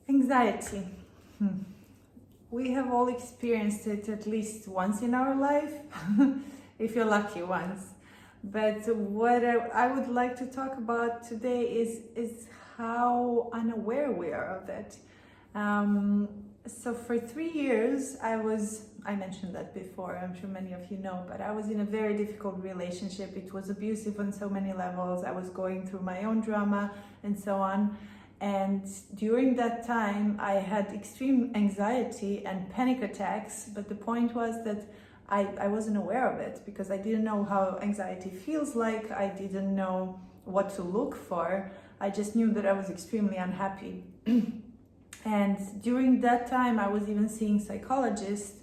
Anxiety. We have all experienced it at least once in our life, if you're lucky once. But what I would like to talk about today is how unaware we are of it. So for 3 years, I mentioned that before, I'm sure many of you know, but I was in a very difficult relationship. It was abusive on so many levels. I was going through my own drama and so on. And during that time, I had extreme anxiety and panic attacks. But the point was that I wasn't aware of it because I didn't know how anxiety feels like. I didn't know what to look for. I just knew that I was extremely unhappy. And during that time, I was even seeing psychologists,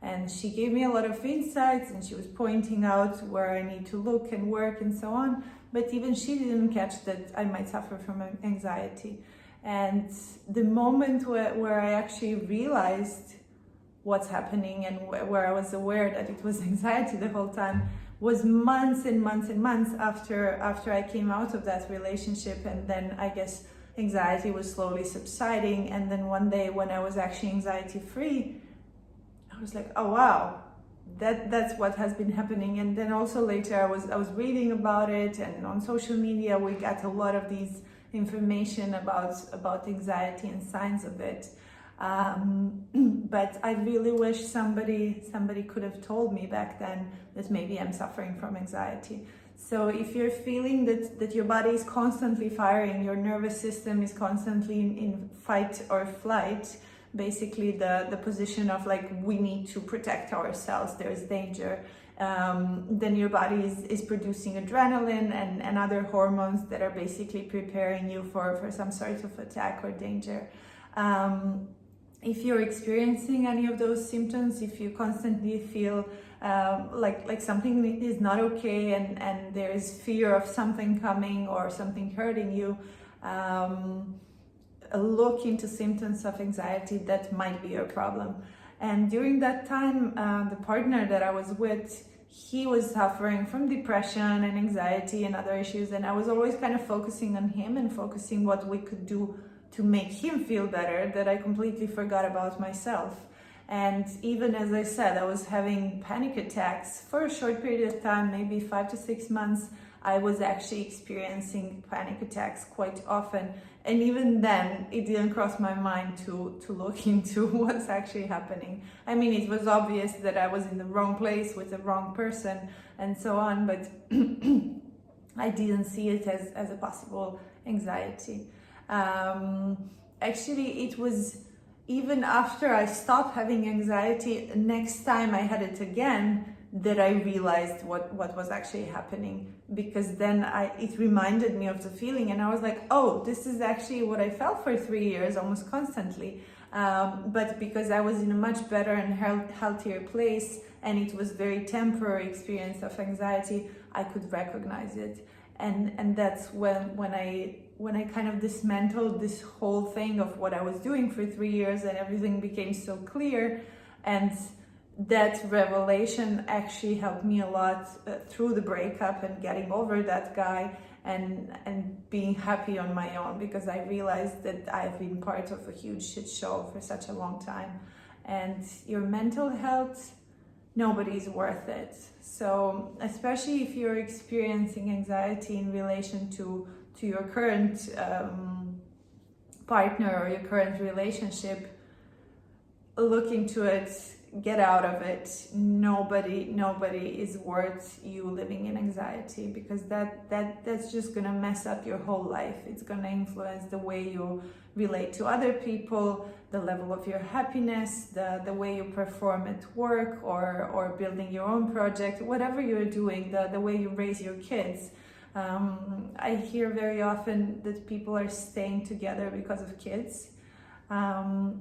and she gave me a lot of insights, and she was pointing out where I need to look and work and so on. But even she didn't catch that I might suffer from anxiety. And the moment where I actually realized what's happening and where I was aware that it was anxiety the whole time was months and months and months after I came out of that relationship. And then I guess anxiety was slowly subsiding. And then one day when I was actually anxiety free, I was like, oh wow, that's what has been happening. And then also later I was reading about it, and on social media we got a lot of these information about anxiety and signs of it. But I really wish somebody could have told me back then that maybe I'm suffering from anxiety. So if you're feeling that your body is constantly firing, your nervous system is constantly in fight or flight, basically the position of like, we need to protect ourselves, there's danger, then your body is producing adrenaline and other hormones that are basically preparing you for some sort of attack or danger. If you're experiencing any of those symptoms, if you constantly feel like something is not okay and there is fear of something coming or something hurting you, look into symptoms of anxiety. That might be your problem. And during that time, the partner that I was with, he was suffering from depression and anxiety and other issues, and I was always kind of focusing on him and focusing what we could do to make him feel better, that I completely forgot about myself. And even as I said, I was having panic attacks for a short period of time, maybe 5 to 6 months. I was actually experiencing panic attacks quite often. And even then, it didn't cross my mind to look into what's actually happening. I mean, it was obvious that I was in the wrong place with the wrong person and so on, but I didn't see it as a possible anxiety. Actually, it was even after I stopped having anxiety, next time I had it again, that I realized what was actually happening, because then it reminded me of the feeling, and I was like, oh, this is actually what I felt for 3 years almost constantly. But because I was in a much better and healthier place, and it was very temporary experience of anxiety, I could recognize it. And that's when I kind of dismantled this whole thing of what I was doing for 3 years, and everything became so clear. And that revelation actually helped me a lot through the breakup and getting over that guy and being happy on my own, because I realized that I've been part of a huge shit show for such a long time. And your mental health, nobody's worth it. So especially if you're experiencing anxiety in relation to your current partner or your current relationship, look into it, get out of it. Nobody is worth you living in anxiety, because that's just gonna mess up your whole life. It's gonna influence the way you relate to other people, the level of your happiness, the way you perform at work or building your own project, whatever you're doing, the way you raise your kids. I hear very often that people are staying together because of kids.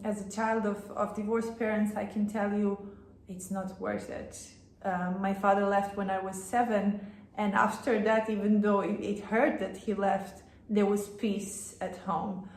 As a child of divorced parents, I can tell you it's not worth it. My father left when I was 7, and after that, even though it hurt that he left, there was peace at home.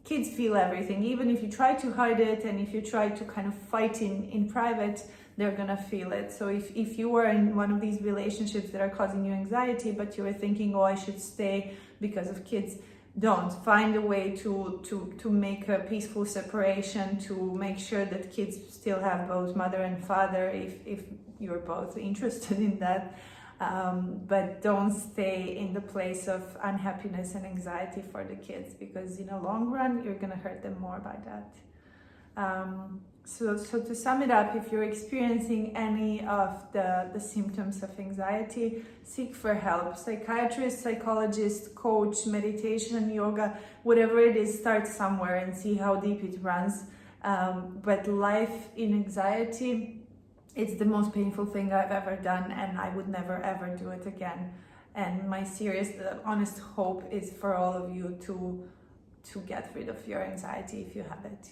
Kids feel everything, even if you try to hide it, and if you try to kind of fight in private, they're gonna feel it. So if you are in one of these relationships that are causing you anxiety, but you are thinking, oh, I should stay because of kids, don't find a way to make a peaceful separation, to make sure that kids still have both mother and father if you're both interested in that. But don't stay in the place of unhappiness and anxiety for the kids, because in the long run you're going to hurt them more by that. So to sum it up, if you're experiencing any of the symptoms of anxiety, seek for help. Psychiatrist, psychologist, coach, meditation, yoga, whatever it is, start somewhere and see how deep it runs. But life in anxiety, it's the most painful thing I've ever done, and I would never ever do it again. And my serious, honest hope is for all of you to get rid of your anxiety if you have it.